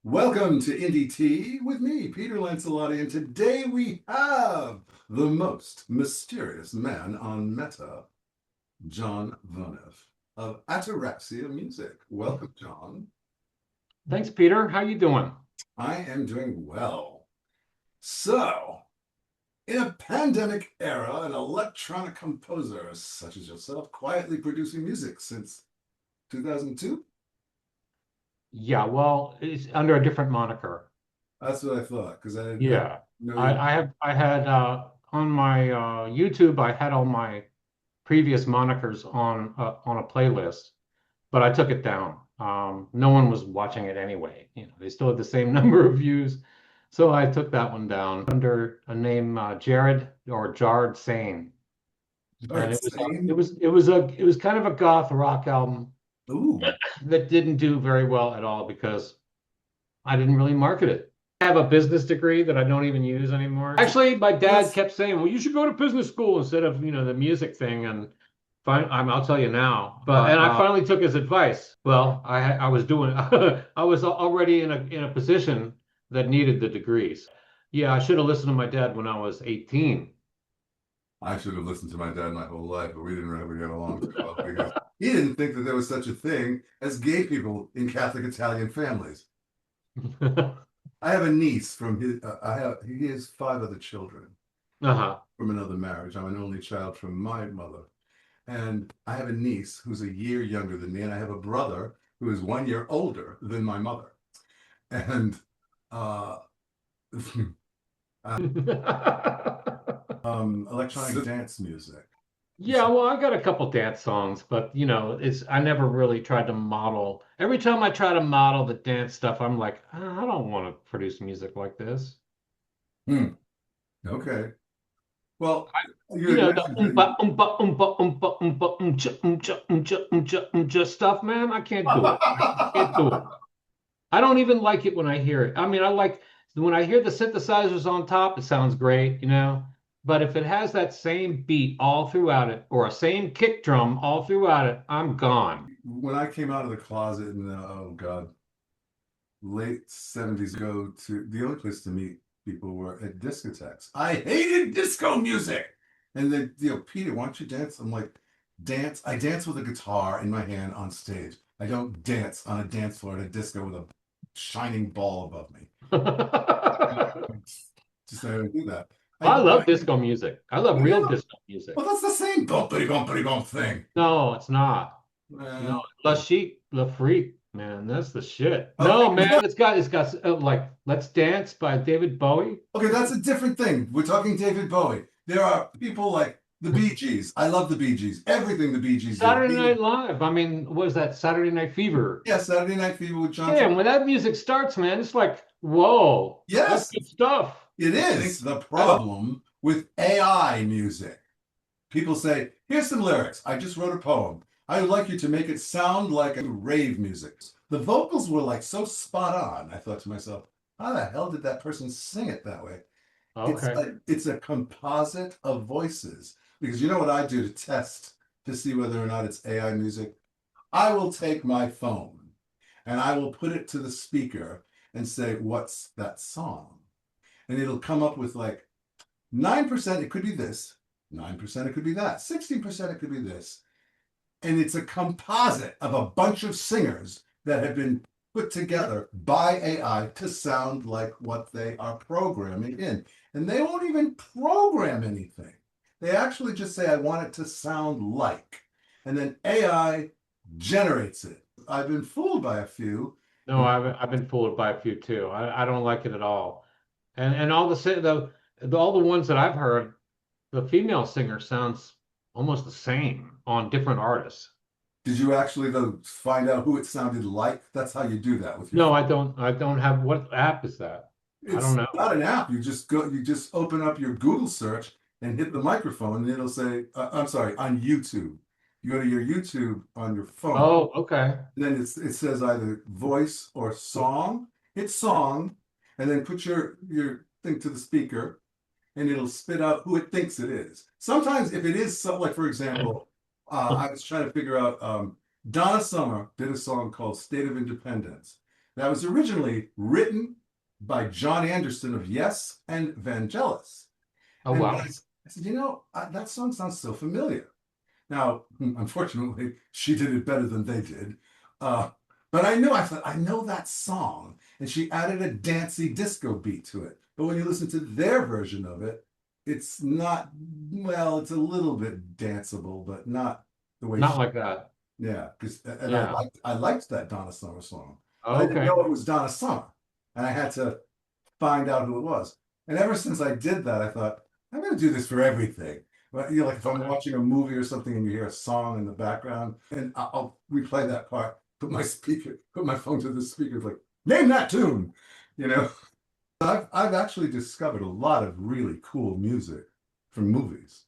Welcome to Indie Tea with me, Peter Lancellotti, and today we have the most mysterious man on Meta, John Voneiff of Ataraxia Music. Welcome, John. Thanks, Peter. How you doing? I am doing well. So, in a pandemic era, an electronic composer such as yourself quietly producing music since 2002? Yeah, well, it's under a different moniker. That's what I thought, because I didn't Yeah, know I, you. I have I had on my YouTube, I had all my previous monikers on a playlist, but I took it down. No one was watching it anyway. They still had the same number of views, so I took that one down under a name Jared or Jard Sane, Are and it was it insane? was it was a it was kind of a goth rock album Ooh. that didn't do very well at all because I didn't really market it. I have a business degree that I don't even use anymore. Actually, my Well, dad kept saying, "Well, you should go to business school instead of, the music thing." And I'll tell you now. And I finally took his advice. Well, I was doing, I was already in a position that needed the degrees. Yeah, I should have listened to my dad when I was 18. I should have listened to my dad my whole life, but we didn't ever get along too well because he didn't think that there was such a thing as gay people in Catholic Italian families. I have a niece from his. He has five other children Uh-huh. from another marriage. I'm an only child from my mother, and I have a niece who's a year younger than me, and I have a brother who is 1 year older than my mother, and uh, electronic dance music. Yeah, well, I got a couple dance songs, but it's I never really tried to model. Every time I try to model the dance stuff, I'm like, I don't want to produce music like this. Hmm. Okay. Well, you You had know, the mentioned that you. stuff, man. I can't do it. I can't do it. I don't even like it when I hear it. I mean, I like when I hear the synthesizers on top, it sounds great. But if it has that same beat all throughout it, or a same kick drum all throughout it, I'm gone. When I came out of the closet in the, oh God, late 70s, go to the only place to meet people were at discotheques. I hated disco music. And then, Peter, why don't you dance? I'm like, dance. I dance with a guitar in my hand on stage. I don't dance on a dance floor at a disco with a shining ball above me. Just I don't do that. I love I disco music. I love real yeah. disco music. Well, that's the same bumpity bumpity bump thing. No, it's not. No, Well, La Chic, La Freak, man, that's the shit. okay, No, man, it's got like Let's Dance by David Bowie. okay, that's a different thing. We're talking David Bowie. There are people like the Bee Gees. I love the Bee Gees. Everything the Bee Gees did. Saturday Night Live. I mean, what is that? Saturday Night Fever. Yeah, Saturday Night Fever with John Yeah, Travolta. when that music starts, man, it's like, whoa, that's Yes, good stuff. it I is. think The I, problem with AI music. People say, here's some lyrics. I just wrote a poem. I would like you to make it sound like a rave music. The vocals were like so spot on. I thought to myself, how the hell did that person sing it that way? okay. It's a composite of voices. Because you know what I do to test to see whether or not it's AI music? I will take my phone and I will put it to the speaker and say, what's that song? And it'll come up with like 9% it could be this, 9% it could be that, 16% it could be this. And it's a composite of a bunch of singers that have been put together by AI to sound like what they are programming in. And they won't even program anything. They actually just say, I want it to sound like. And then AI generates it. I've been fooled by a few. No, I've been fooled by a few too. I don't like it at all. And all all the ones that I've heard, the female singer sounds almost the same on different artists. Did you actually though find out who it sounded like? That's how you do that with your No, phone. I don't have what app is that? I don't It's know. not an app. You just open up your Google search and hit the microphone, and it'll say, I'm sorry, on YouTube. You go to your YouTube on your phone, Oh, okay. and then it says either voice or song. Hit song, and then put your thing to the speaker, and it'll spit out who it thinks it is. Sometimes if it is something like, for example, I was trying to figure out Donna Summer did a song called State of Independence. that was originally written by John Anderson of Yes and Vangelis. Oh And wow. I said, that song sounds so familiar. Now, unfortunately, she did it better than they did. Uh, but I thought, I know that song. And she added a dancey disco beat to it. But when you listen to their version of it, it's not, well, it's a little bit danceable, but not the way Not she, like that. yeah. And Yeah. I liked that Donna Summer song, but I didn't Okay. know it was Donna Summer. And I had to find out who it was. And ever since I did that, I thought, I'm going to do this for everything. But like if I'm Okay. watching a movie or something and you hear a song in the background, and I'll replay that part, put my phone to the speaker, like, name that tune. You know, I've actually discovered a lot of really cool music from movies.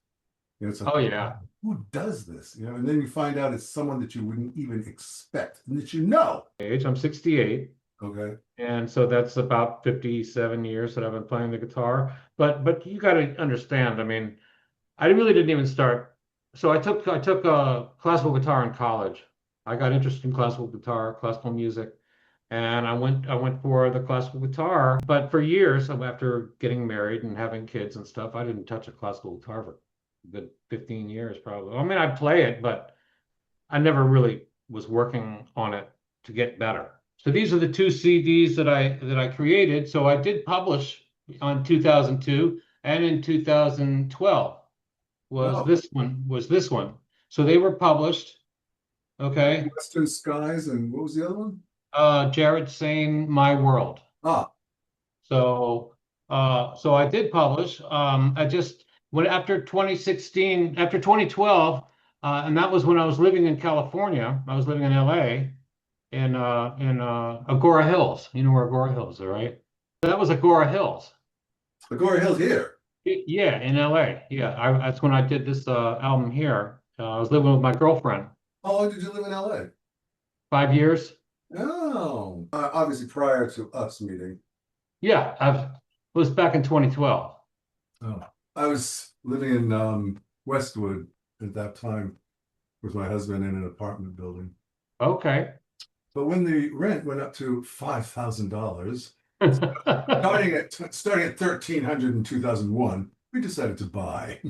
It's like, Oh yeah. who does this? And then you find out it's someone that you wouldn't even expect and that you know. Age, I'm 68. Okay. And so that's about 57 years that I've been playing the guitar. But you got to understand, I mean, I really didn't even start. So I took classical guitar in college. I got interested in classical guitar, classical music, and I went for the classical guitar. But for years, after getting married and having kids and stuff, I didn't touch a classical guitar for a good 15 years probably. I mean, I play it, but I never really was working on it to get better. So these are the two CDs that I created. So I did publish on 2002 and in 2012 Oh, was this one. So they were published. Okay. Western Skies, and what was the other one? Jared saying My World. Ah, So I did publish. I just when after 2016, after 2012, and that was when I was living in California. I was living in LA in Agora Hills. You know where Agora Hills are, right? That was Agora Hills. Agora Hill here. Yeah, in LA. Yeah, that's when I did this album here. I was living with my girlfriend. How long did you live in LA? 5 years. Oh, obviously prior to us meeting. Yeah, it was back in 2012. Oh, I was living in Westwood at that time with my husband in an apartment building. Okay. But when the rent went up to $5,000, starting at 1,300 in 2001, we decided to buy.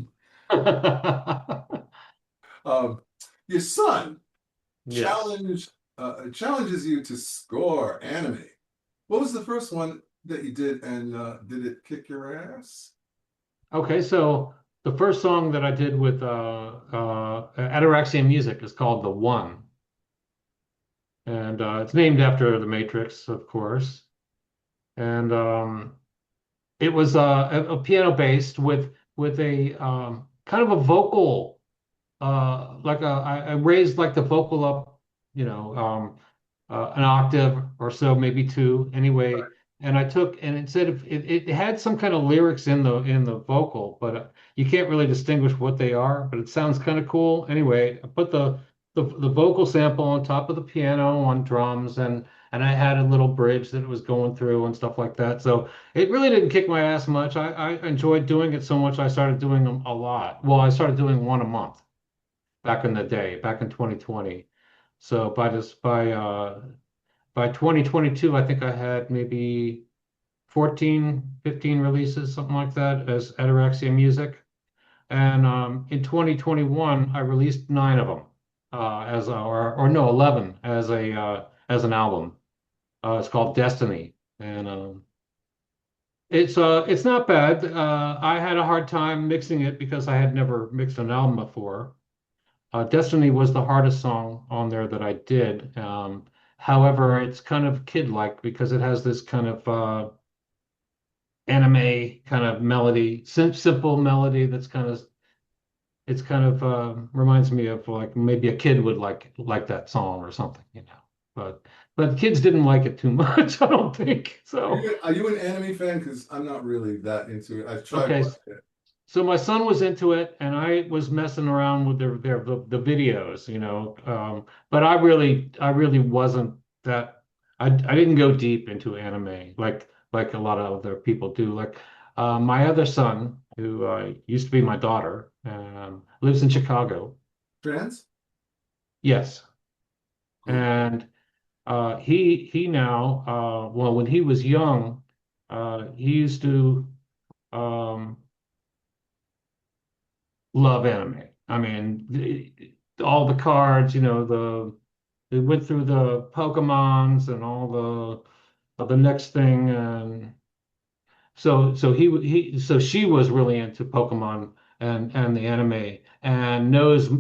Um, your son Yes. challenge challenges you to score anime. What was the first one that you did, and did it kick your ass? Okay, so the first song that I did with Ataraxia Music is called The One. And it's named after the Matrix, of course. And it was a piano based with a kind of a vocal I raised like the vocal up, an octave or so, maybe two, anyway. And I took and instead of it had some kind of lyrics in the vocal, but you can't really distinguish what they are. But it sounds kind of cool. Anyway, I put the vocal sample on top of the piano on drums, and I had a little bridge that it was going through and stuff like that. So it really didn't kick my ass much. I enjoyed doing it so much I started doing them a lot. Well, I started doing one a month back in the day, back in 2020. So by 2022, I think I had maybe 14, 15 releases, something like that, as Ataraxia Music. And in 2021, I released nine of them or no, 11 as an album. It's called Destiny, and it's not bad. I had a hard time mixing it because I had never mixed an album before. Destiny was the hardest song on there that I did. However, it's kind of kid-like because it has this kind of anime kind of melody, simple melody that's reminds me of like maybe a kid would like that song or something. But kids didn't like it too much, I don't think. So Are you an anime fan? Because I'm not really that into it. I've tried okay, watching it. so my son was into it, and I was messing around with the videos, but I really wasn't that. I didn't go deep into anime like a lot of other people do. Like my other son, who used to be my daughter, lives in Chicago. Trans? Yes, Cool. and He now, well, when he was young, he used to um, love anime. I mean, all the cards, they went through the Pokemons and all the next thing, and so she was really into Pokemon and the anime, and knows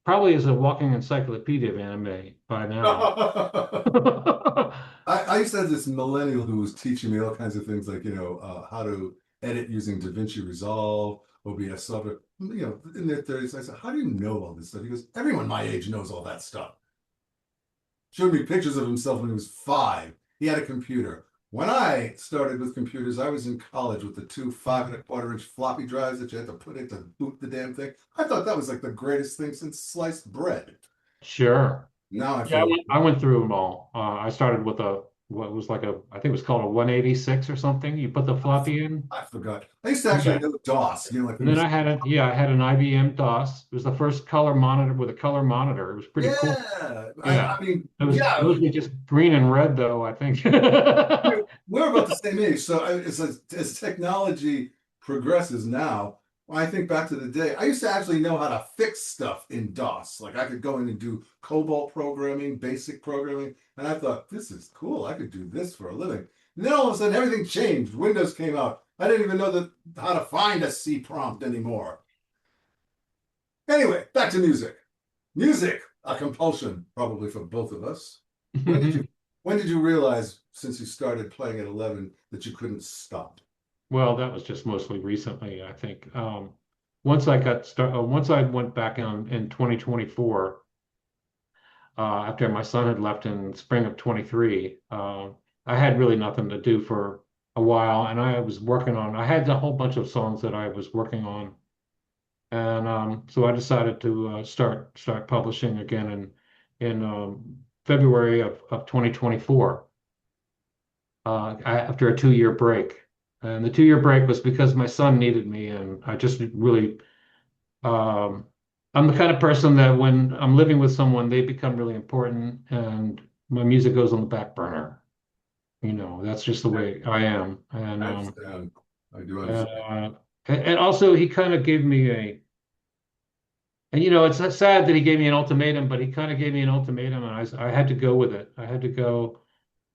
probably is a walking encyclopedia of anime by now. I used to have this millennial who was teaching me all kinds of things like, how to edit using DaVinci Resolve, OBS software, in their 30s. I said, how do you know all this stuff? He goes, everyone my age knows all that stuff. Showed me pictures of himself when he was 5. He had a computer. When I started with computers, I was in college with the two 5 1/4 inch floppy drives that you had to put in to boot the damn thing. I thought that was like the greatest thing since sliced bread. Sure. Now I Yeah, I feel went, I went through them all. I started with what was like I think it was called a 186 or something. You put the floppy in. I forgot. I used to actually Yeah. know DOS, like And when then you, I had an IBM DOS. It was the first color monitor with a color monitor. It was pretty cool. yeah. Yeah. I mean, yeah, Those were just green and red though, I think. we're about the same age. So as technology progresses now, when I think back to the day, I used to actually know how to fix stuff in DOS. Like I could go in and do COBOL programming, basic programming, and I thought, this is cool. I could do this for a living. And then all of a sudden, everything changed. Windows came out. I didn't even know how to find a C prompt anymore. Anyway, back to music. Music, a compulsion, probably for both of us. When did you when did you realize, since you started playing at 11, that you couldn't stop? Well, that was just mostly recently, I think. Once I went back in 2024, after my son had left in spring of 23, I had really nothing to do for a while, and I had a whole bunch of songs that I was working on, and so I decided to start publishing again in February of 2024, after a 2 year break. And the 2 year break was because my son needed me, and I just really um, I'm the kind of person that when I'm living with someone, they become really important, and my music goes on the back burner. That's just the way I am. I understand. I do understand. Uh, and also he kind of gave me and it's sad that he gave me an ultimatum, but he kind of gave me an ultimatum, and I had to go with it. I had to go.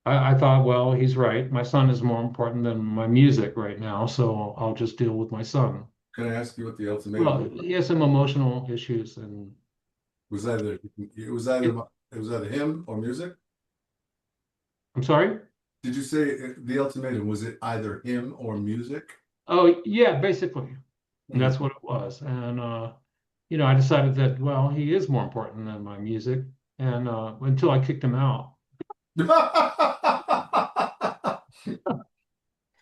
I thought, well, he's right. My son is more important than my music right now, so I'll just deal with my son. Can I ask you what the ultimatum Well, was? he has some emotional issues, and Was either it was either it, it was either him or music? I'm sorry. Did you say the ultimatum was it either him or music? Oh, yeah, basically. And Hmm. that's what it was. And I decided that, well, he is more important than my music. And until I kicked him out.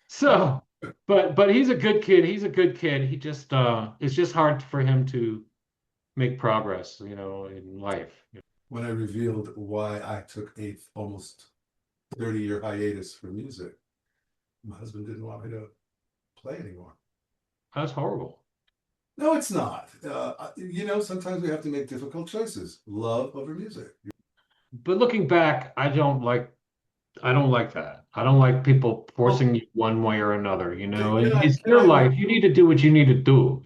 So, but he's a good kid. He's a good kid. He just it's just hard for him to make progress, in life. When I revealed why I took a almost 30-year hiatus from music, my husband didn't want me to play anymore. That's horrible. No, it's not. Sometimes we have to make difficult choices. Love over music. But looking back, I don't like that. I don't like people Well, forcing you one way or another, can I It's can your I life. You need to do what you need to do.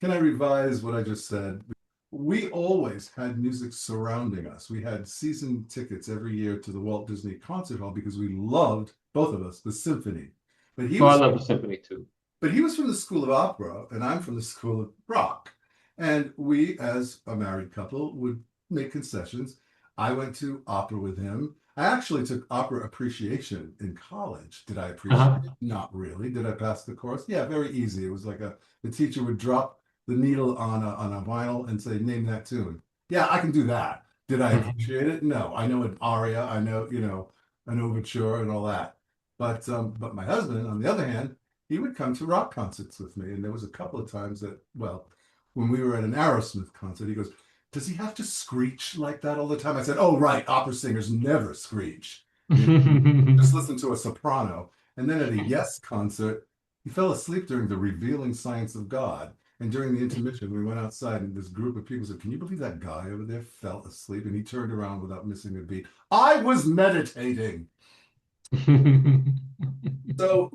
can I revise what I just said? We always had music surrounding us. We had season tickets every year to the Walt Disney Concert Hall because we loved, both of us, the symphony. But he Oh, I was love the symphony too. but he was from the School of Opera, and I'm from the School of Rock. And we, as a married couple, would make concessions. I went to opera with him. I actually took opera appreciation in college. Did I appreciate Uh-huh. it? Not really. Did I pass the course? Yeah, very easy. It was like the teacher would drop the needle on a vinyl and say, name that tune. Yeah, I can do that. Did I appreciate it? No. I know an aria, I know, an overture and all that. But my husband, on the other hand, he would come to rock concerts with me. And there was a couple of times that, well, when we were at an Aerosmith concert, he goes, does he have to screech like that all the time? I said, oh, right. Opera singers never screech. Just listen to a soprano. And then at a Yes concert, he fell asleep during the Revealing Science of God. And during the intermission, we went outside, and this group of people said, "Can you believe that guy over there fell asleep?" And he turned around without missing a beat. I was meditating. So,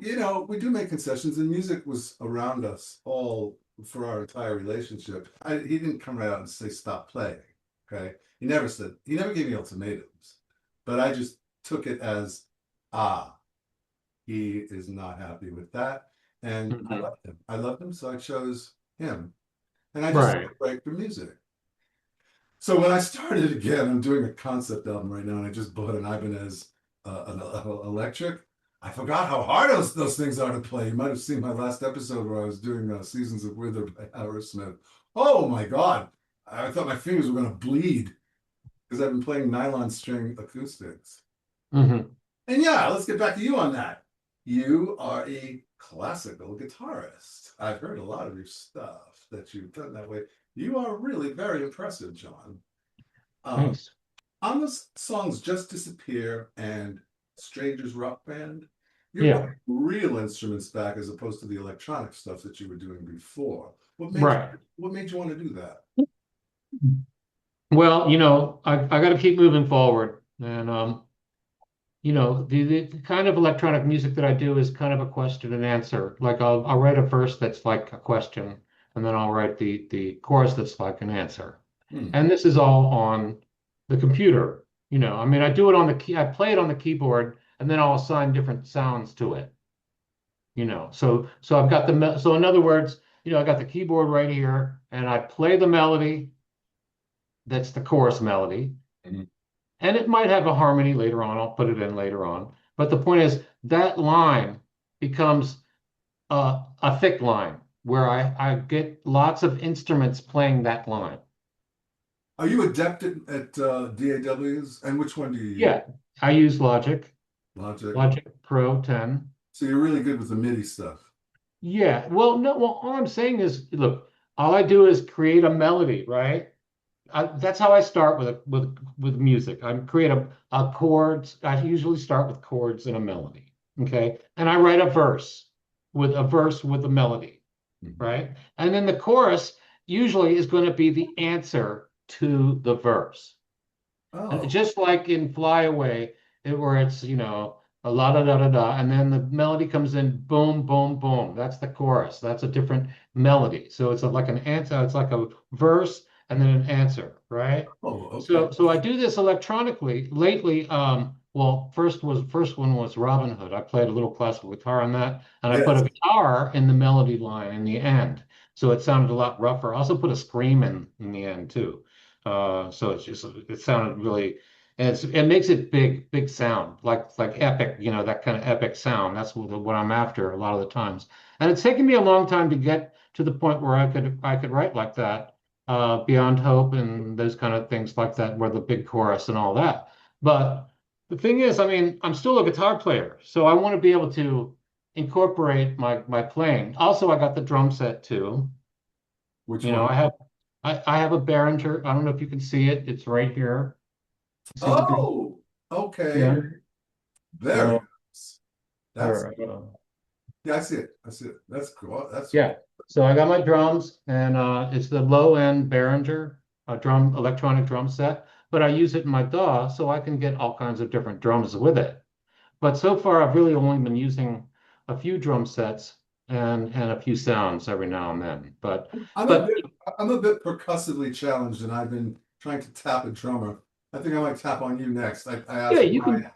we do make concessions, and music was around us all for our entire relationship. He didn't come right out and say, "Stop playing." Okay. He never gave me ultimatums, but I just took it as, ah, he is not happy with that. And I Mhm. loved him. I loved him, so I chose him. And I just took Right. a break from music. So when I started again, I'm doing a concept album right now, and I just bought an Ibanez electric. I forgot how hard those things are to play. You might have seen my last episode where I was doing Seasons of Wither by Aerosmith. Oh my God. I thought my fingers were going to bleed because I've been playing nylon string acoustics. Hmm. And yeah, let's get back to you on that. You are a classical guitarist. I've heard a lot of your stuff that you've done that way. You are really very impressive, John. Um, Thanks. on the songs Just Disappear and Strangers Rock Band, you're Yeah. putting real instruments back as opposed to the electronic stuff that you were doing before. Right. What made you want to do that? Well, I got to keep moving forward. And, the kind of electronic music that I do is kind of a question and answer. Like I'll write a verse that's like a question, and then I'll write the chorus that's like an answer. Hmm. And this is all on the computer. I mean, I do it on I play it on the keyboard, and then I'll assign different sounds to it. So I've got so in other words, I got the keyboard right here, and I play the melody. That's the chorus melody. Mhm. And it might have a harmony later on. I'll put it in later on. But the point is that line becomes a thick line where I get lots of instruments playing that line. Are you adept at DAWs? And which one do you use? Yeah, I use Logic, Logic. Logic Pro 10. So you're really good with the MIDI stuff. Yeah, well, no, well, all I'm saying is, look, all I do is create a melody, right? That's how I start with music. I create a chords. I usually start with chords and a melody. Okay. And I write a verse with a melody, Mhm. right? And then the chorus usually is going to be the answer to the verse. And Oh, just like in Fly Away, where it's, a la da da da da, and then the melody comes in, boom, boom, boom. That's the chorus. That's a different melody. So it's like an answer, it's like a verse and then an answer, right? oh, okay. So I do this electronically. Lately, well, first one was Robin Hood. I played a little classical guitar on that, and I put a Yes. guitar in the melody line in the end. So it sounded a lot rougher. I also put a scream in the end too. So it sounded really, and it makes it big sound, like epic, that kind of epic sound. That's what I'm after a lot of the times. And it's taken me a long time to get to the point where I could write like that, Beyond Hope and those kind of things like that, where the big chorus and all that. But the thing is, I mean, I'm still a guitar player, so I want to be able to incorporate my playing. Also, I got the drum set too. Which You know, one? I have a Behringer. I don't know if you can see it. It's right here. See the drum? Oh, okay. Yeah. Very So, nice. That's or, Yeah, I see it. I see it. That's cool. That's yeah. So I got my drums, and it's the low end Behringer electronic drum set. But I use it in my DAW, so I can get all kinds of different drums with it. But so far, I've really only been using a few drum sets and a few sounds every now and then. But I'm a but bit I'm a bit percussively challenged, and I've been trying to tap a drummer. I think I might tap on you next. I yeah, asked you Brian. can.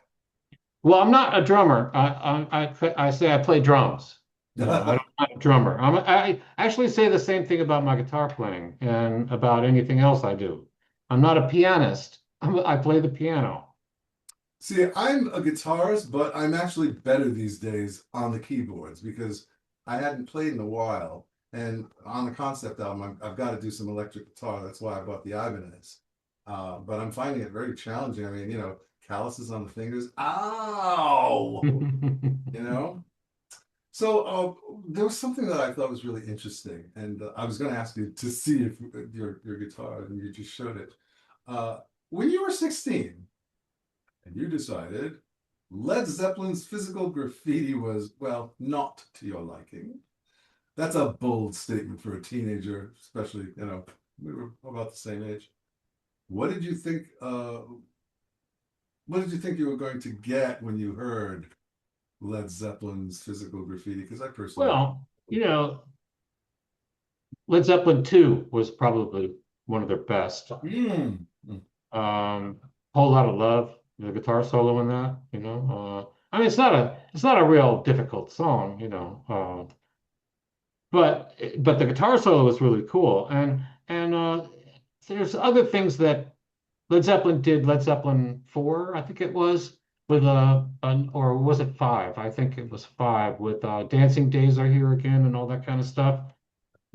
Well, I'm not a drummer. I say I play drums. I'm not a drummer. I actually say the same thing about my guitar playing and about anything else I do. I'm not a pianist. I play the piano. See, I'm a guitarist, but I'm actually better these days on the keyboards because I hadn't played in a while. And on the concept album, I've got to do some electric guitar. That's why I bought the Ibanez. But I'm finding it very challenging. I mean, calluses on the fingers. Ow! You know? So there was something that I thought was really interesting, and I was going to ask you to see if your guitar, and you just showed it. Uh, when you were 16, and you decided Led Zeppelin's physical graffiti was, well, not to your liking. That's a bold statement for a teenager, especially, we were about the same age. What did you think, what did you think you were going to get when you heard Led Zeppelin's Physical Graffiti? Because I personally, Well, Led Zeppelin 2 was probably one of their best. mm, Um, Whole Lot of Love, the guitar solo in that, I mean, it's not a real difficult song, but the guitar solo was really cool. And there's other things that Led Zeppelin did. Led Zeppelin 4, I think it was, with or was it 5? I think it was 5 with Dancing Days Are Here Again and all that kind of stuff.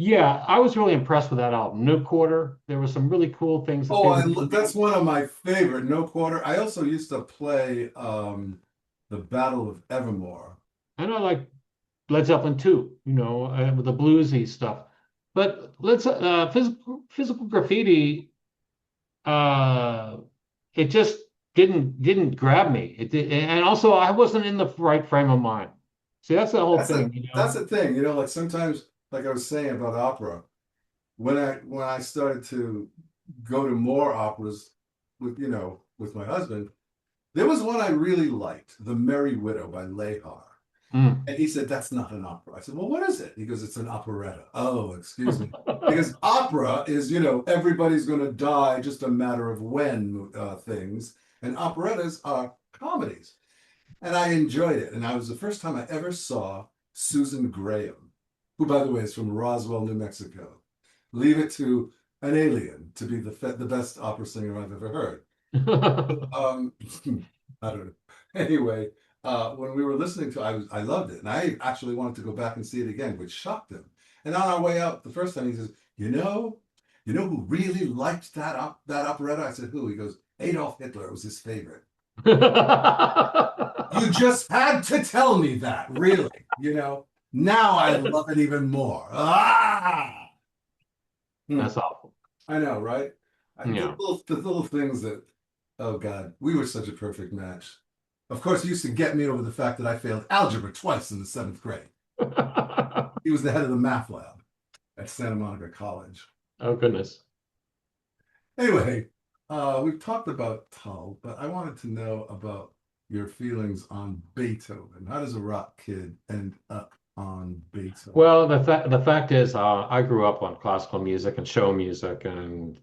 Yeah, I was really impressed with that album. No Quarter. There were some really cool things that oh, they were doing. that's one of my favorite, No Quarter. I also used to play the Battle of Evermore. And I like Led Zeppelin too, with the bluesy stuff. But physical graffiti, uh, it just didn't grab me. It did, and also I wasn't in the right frame of mind. See, that's the whole That's a thing, that's the thing, like sometimes, like I was saying about opera, when I started to go to more operas with my husband, there was one I really liked, The Merry Widow by Lehar. Mm. And he said, that's not an opera. I said, well, what is it? He goes, it's an operetta. Oh, excuse me. Because opera is, everybody's going to die, just a matter of when things. And operettas are comedies. And I enjoyed it. And I was the first time I ever saw Susan Graham, who, by the way, is from Roswell, New Mexico. Leave it to an alien to be the best opera singer I've ever heard. Um, I don't know. Anyway, when we were listening to, I loved it, and I actually wanted to go back and see it again, which shocked him. And on our way out, the first time he says, who really liked that operetta? I said, who? He goes, Adolf Hitler was his favorite. You just had to tell me that, really. Now I love it even more. Ah! Hmm. That's awful. I know, right? Yeah. The little things that, oh God, we were such a perfect match. Of course, he used to get me over the fact that I failed algebra twice in the seventh grade. He was the head of the math lab at Santa Monica College. Oh goodness. Anyway, we've talked about Tull, but I wanted to know about your feelings on Beethoven. How does a rock kid end up on Beethoven? Well, the fact is, I grew up on classical music and show music and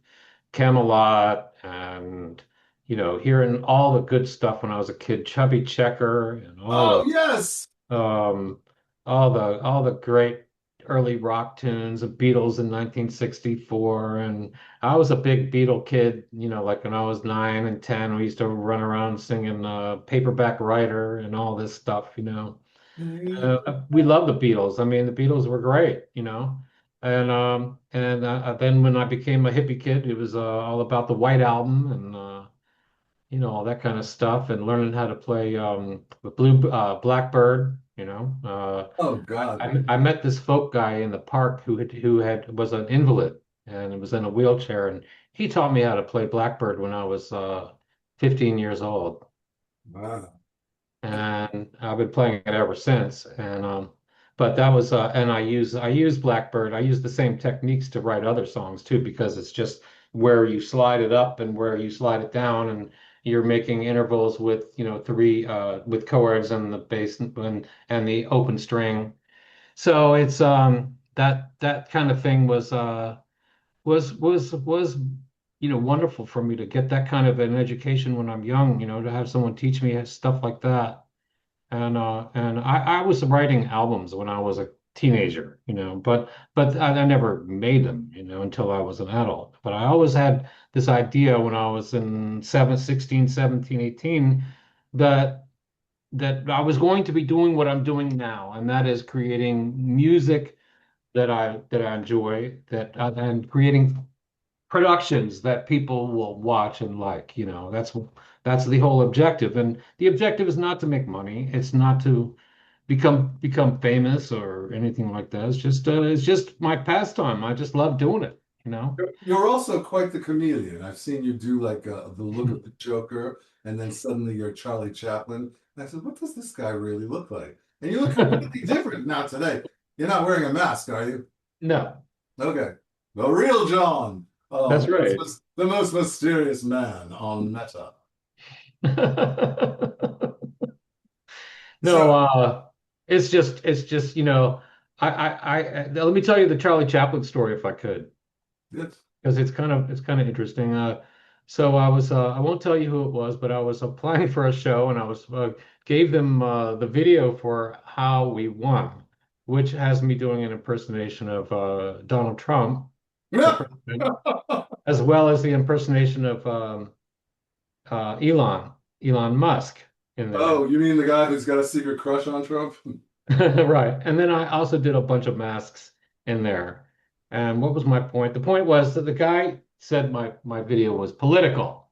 Camelot and hearing all the good stuff when I was a kid, Chubby Checker and Oh, yes. um all the great early rock tunes, the Beatles in 1964. And I was a big Beatle kid, like when I was 9 and 10, we used to run around singing Paperback Writer and all this stuff. We love the Beatles. I mean, the Beatles were great. And then when I became a hippie kid, it was all about the White Album and all that kind of stuff, and learning how to play the Blackbird. Oh, God. I met this folk guy in the park who was an invalid and was in a wheelchair, and he taught me how to play Blackbird when I was 15 years old, Wow. and I've been playing it ever since. But that was and I use Blackbird. I use the same techniques to write other songs too, because it's just where you slide it up and where you slide it down, and you're making intervals with three with chords and the bass and the open string. So it's that kind of thing was wonderful for me to get that kind of an education when I'm young, to have someone teach me stuff like that. And I was writing albums when I was a teenager, but I never made them, until I was an adult. But I always had this idea when I was in 16, 17, 18 that I was going to be doing what I'm doing now, and that is creating music that I enjoy, and creating productions that people will watch and like. That's the whole objective. And the objective is not to make money. It's not to become famous or anything like that. It's just my pastime. I just love doing it. You're also quite the chameleon. I've seen you do like the look of the Joker, and then suddenly you're Charlie Chaplin. And I said, what does this guy really look like? And you look completely different now today. You're not wearing a mask, are you? No, Okay. The real John. that's right. The most mysterious man on Meta. No, So, it's just, let me tell you the Charlie Chaplin story if I could, it's, because it's kind of interesting. So I won't tell you who it was, but I was applying for a show and I was gave them the video for How We Won, which has me doing an impersonation of Donald Trump, the president, as well as the impersonation of Elon Musk in there. oh, you mean the guy who's got a secret crush on Trump? Right. And then I also did a bunch of masks in there. And what was my point? The point was that the guy said my video was political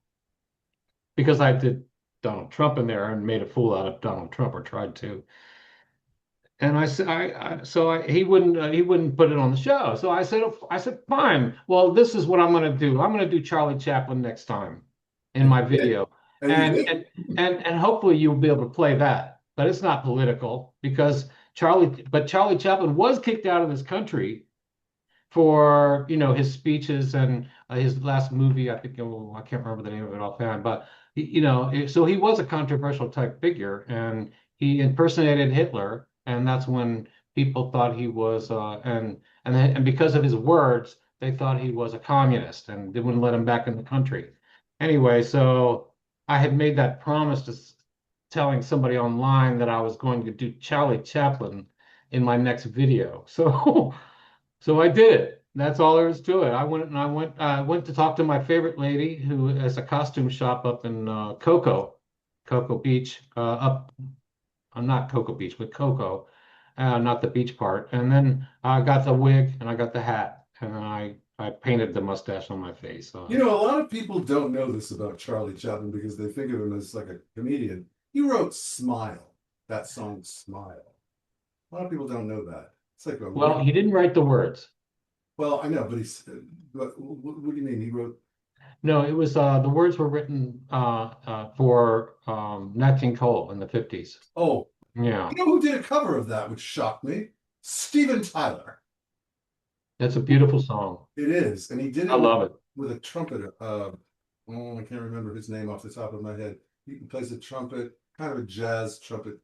because I did Donald Trump in there and made a fool out of Donald Trump or tried to. And I said, he wouldn't put it on the show. So I said, fine. Well, this is what I'm going to do. I'm going to do Charlie Chaplin next time in And my you did. video, And you and did. and hopefully you'll be able to play that. But it's not political because Charlie Chaplin was kicked out of this country for his speeches and his last movie. I think I can't remember the name of it offhand, but so he was a controversial type figure, and he impersonated Hitler, and that's when people thought he was and because of his words, they thought he was a communist, and they wouldn't let him back in the country. Anyway, so I had made that promise to telling somebody online that I was going to do Charlie Chaplin in my next video. So So I did it. That's all there is to it. I went to talk to my favorite lady who has a costume shop up in Cocoa Beach, up not Cocoa Beach, but Cocoa, not the beach part. And then I got the wig and I got the hat and then I painted the mustache on my face. You know, a lot of people don't know this about Charlie Chaplin because they think of him as like a comedian. He wrote Smile, that song Smile. A lot of people don't know that. It's like a Well, real, he didn't write the words. well, I know, but what do you mean? He wrote, No, it was the words were written for Nat King Cole in the 50s. oh, Yeah, you know who did a cover of that, which shocked me? Steven Tyler. that's a beautiful song. It is, and he did I it love it. with a trumpeter. Oh, I can't remember his name off the top of my head. He plays a trumpet, kind of a jazz trumpet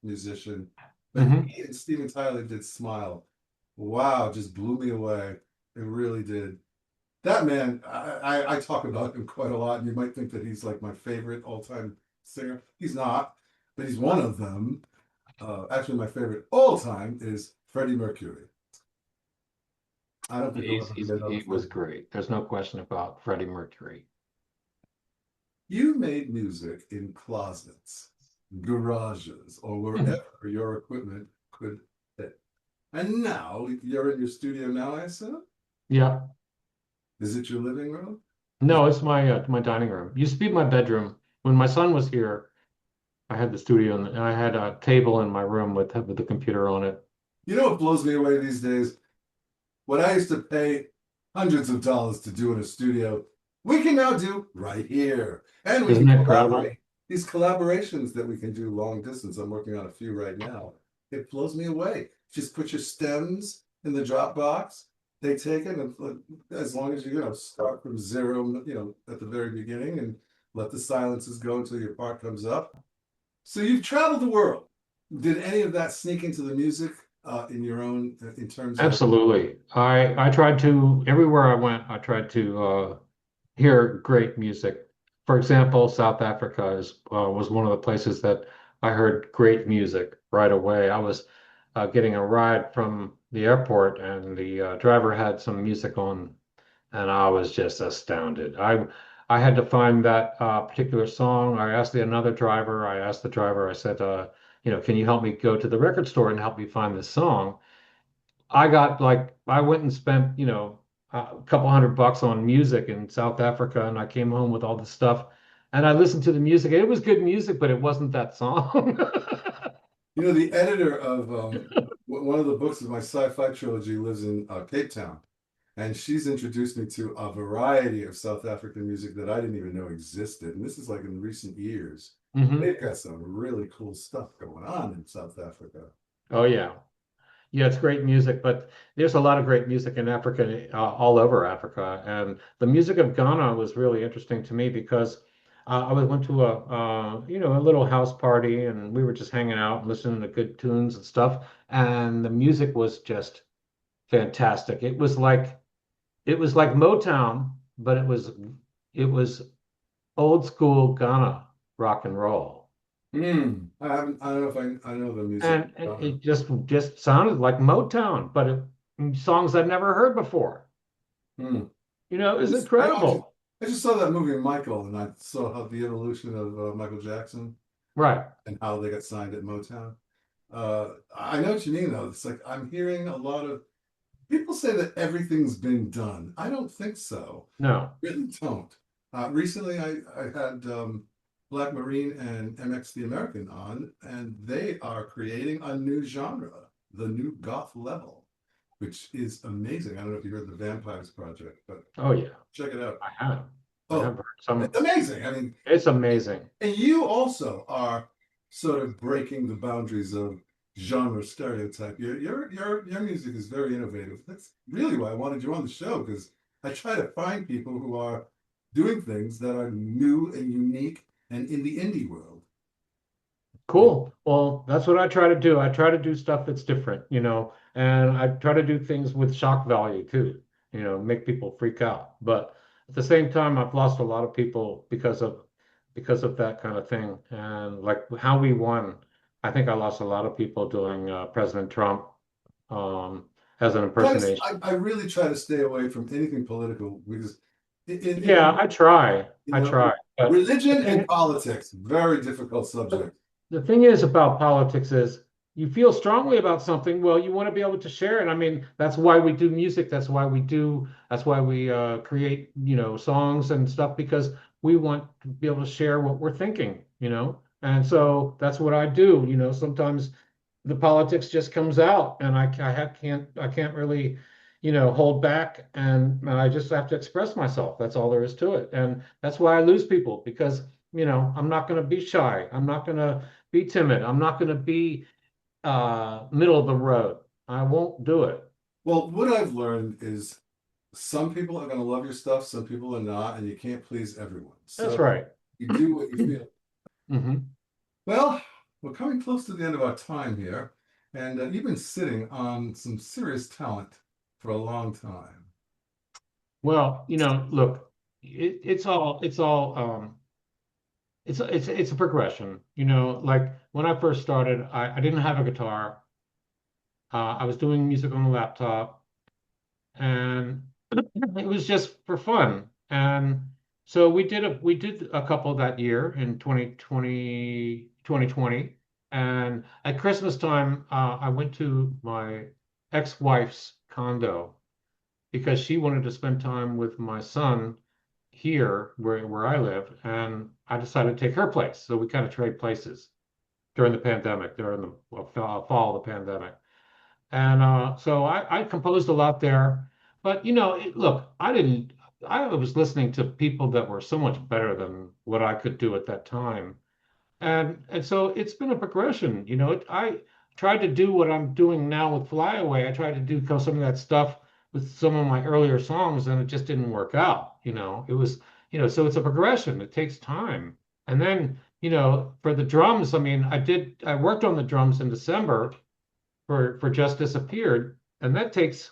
musician. But Hmm. he and Steven Tyler did Smile. Wow, just blew me away. It really did. That man, I talk about him quite a lot, and you might think that he's like my favorite all-time singer. He's not, but he's one of them. Actually, my favorite all-time is Freddie Mercury. I don't think he'll ever be He another was Freddie. great. There's no question about Freddie Mercury. You made music in closets, garages, or wherever your equipment could fit. And now you're in your studio now, I assume? Yeah. Is it your living room? Is No, it's my dining room. Used to be my bedroom. When my son was here, I had the studio and I had a table in my room with the computer on it. you know what blows me away these days? What I used to pay hundreds of dollars to do in a studio, we can now do right here. And we can Isn't that incredible? collaborate. These collaborations that we can do long distance, I'm working on a few right now. It blows me away. Just put your stems in the Dropbox. They take it, and as long as you start from zero, at the very beginning, and let the silences go until your part comes up. So you've traveled the world. Did any of that sneak into the music in your own, in terms of Absolutely. I tried to everywhere I went, I tried to hear great music. For example, South Africa was one of the places that I heard great music right away. I was getting a ride from the airport, and the driver had some music on, and I was just astounded. I had to find that particular song. I asked the driver, I said, can you help me go to the record store and help me find this song? I went and spent, a couple $100 on music in South Africa, and I came home with all this stuff, and I listened to the music. It was good music, but it wasn't that song. the editor of one of the books of my sci-fi trilogy lives in Cape Town, and she's introduced me to a variety of South African music that I didn't even know existed. And this is like in recent years. Hmm. They've got some really cool stuff going on in South Africa. Oh yeah. Yeah, it's great music, but there's a lot of great music in Africa, all over Africa. And the music of Ghana was really interesting to me because went to a little house party, and we were just hanging out and listening to good tunes and stuff. And the music was just fantastic. It was like Motown, but it was old school Ghana rock and roll. I haven't. I don't know if I know the music. And it just sounded like Motown, but songs I'd never heard before. Hmm. It was I watched. incredible. I just saw that movie Michael, and I saw how the evolution of Michael Jackson Right. and how they got signed at Motown. I know what you mean, though. It's like I'm hearing a lot of people say that everything's been done. I don't think so. No. Really don't. Recently, I had Black Marine and MX the American on, and they are creating a new genre, the new goth level, which is amazing. I don't know if you heard the Vampires Project, but Oh yeah. check it out. I have. I have Oh, heard some. it's amazing. I mean, It's amazing. and you also are sort of breaking the boundaries of genre stereotype. Your music is very innovative. That's really why I wanted you on the show because I try to find people who are doing things that are new and unique and in the indie world. Yeah. Cool. Well, that's what I try to do. I try to do stuff that's different, and I try to do things with shock value too, make people freak out. But at the same time, I've lost a lot of people because of that kind of thing. And like how we won, I think I lost a lot of people doing President Trump um, as an impersonation. I really try to stay away from anything political because Yeah, I try. you I know try. But the religion and thing, politics, very difficult but subject. the thing is about politics is you feel strongly about something, well, you want to be able to share it. I mean, that's why we do music. That's why we create songs and stuff because we want to be able to share what we're thinking. And so that's what I do. Sometimes the politics just comes out and I can't really hold back and I just have to express myself. That's all there is to it. And that's why I lose people because I'm not going to be shy. I'm not going to be timid. I'm not going to be middle of the road. I won't do it. Well, what I've learned is some people are going to love your stuff, some people are not, and you can't please everyone. That's So right. you do what you feel. Hmm. Well, we're coming close to the end of our time here, and you've been sitting on some serious talent for a long time. Well, look, it's a progression. Like when I first started, I didn't have a guitar. I was doing music on the laptop, and it was just for fun. And so we did a couple that year in 2020. And at Christmas time, I went to my ex-wife's condo because she wanted to spend time with my son here where I live, and I decided to take her place. So we kind of trade places during the pandemic, during the fall of the pandemic. And so I composed a lot there. But look, I was listening to people that were so much better than what I could do at that time. And so it's been a progression. I tried to do what I'm doing now with Fly Away. I tried to do some of that stuff with some of my earlier songs, and it just didn't work out. So it's a progression. It takes time. And then, for the drums, I mean, I worked on the drums in December for Just Disappeared, and that takes.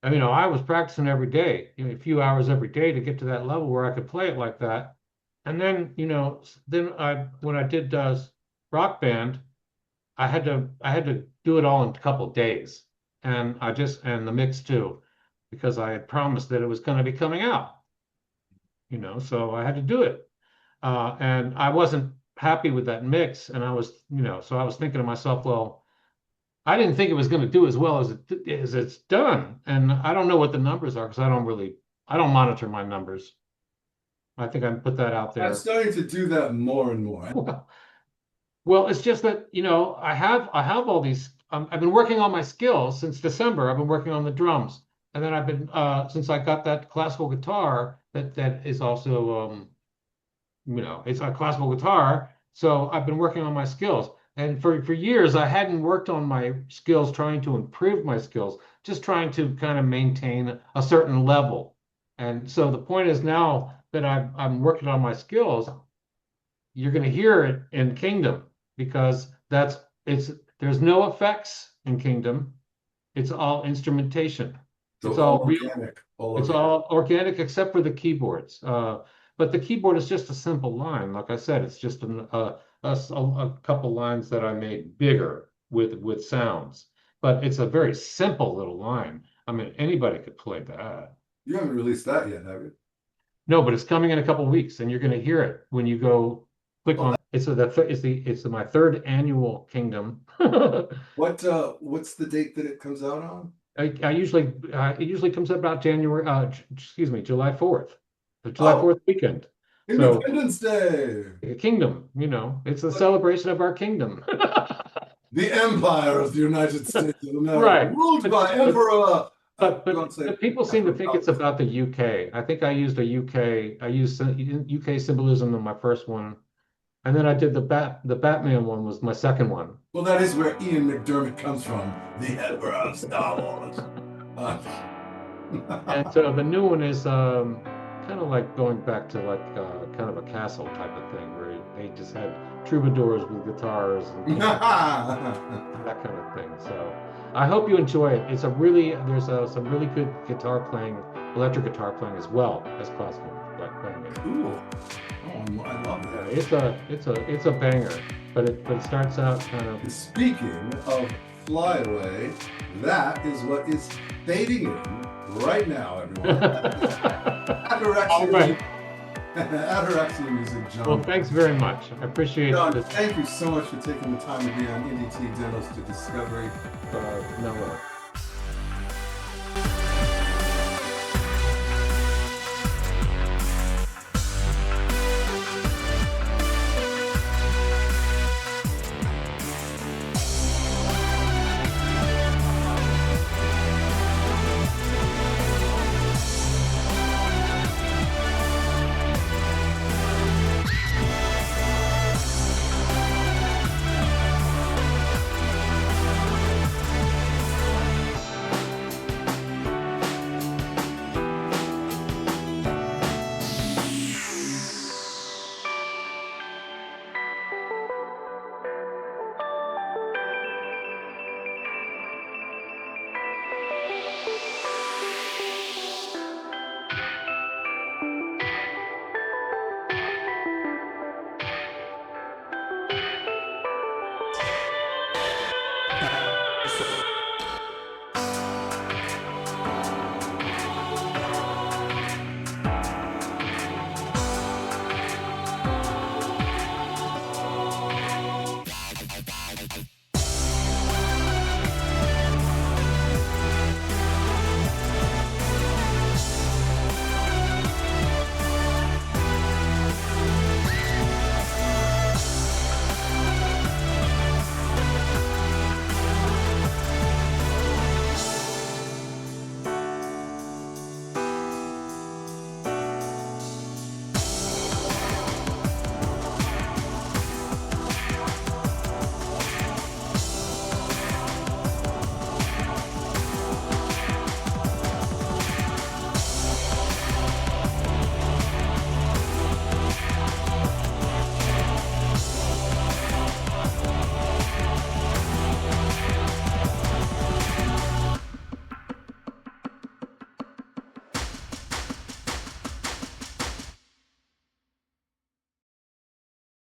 I was practicing every day, a few hours every day to get to that level where I could play it like that. And then when I did Rock Band, I had to do it all in a couple of days, and the mix too, because I had promised that it was going to be coming out. So I had to do it, and I wasn't happy with that mix, and so I was thinking to myself, well. I didn't think it was going to do as well as it's done. And I don't know what the numbers are because I don't monitor my numbers. I think I put that out I'm there. starting to do that more and more. Well, it's just that I have all these. I've been working on my skills since December. I've been working on the drums, and then I've been since I got that classical guitar that is also it's a classical guitar. So I've been working on my skills. And for years, I hadn't worked on my skills, trying to improve my skills, just trying to kind of maintain a certain level. And so the point is now that I'm working on my skills, you're going to hear it in Kingdom because there's no effects in Kingdom. It's all instrumentation. So It's all all real. organic, all It's organic. all organic except for the keyboards. But the keyboard is just a simple line. Like I said, it's just a couple lines that I made bigger with sounds. But it's a very simple little line. I mean, anybody could play that. You haven't released that yet, have you? No, but it's coming in a couple weeks, and you're going to hear it when you go click Oh, on. It's my third annual Kingdom. what's the date that it comes out on? I usually it usually comes out about excuse me, July 4th, the July Oh, 4th weekend. So Independence Day. a kingdom, it's a celebration of our kingdom. The Empire of the United States of America, Right. ruled by Emperor. But people seem to think it's about the UK. I think I used UK symbolism in my first one, and then I did the Batman one was my second one. Well, that is where Ian McDermott comes from, the Emperor of Star Wars. And so the new one is kind of like going back to like kind of a castle type of thing where they just had troubadours with guitars and that kind of thing. So I hope you enjoy it. There's some really good guitar playing, electric guitar playing as well as classical playing. Cool. Oh, I love that. It's a banger, but it starts out kind of. Speaking of Fly Away, that is what is fading in right now, everyone. All right. Ataraxia music, John. Well, thanks very much. I appreciate John, it. thank you so much for taking the time to be on Indie Tea Demos to Discovery. No.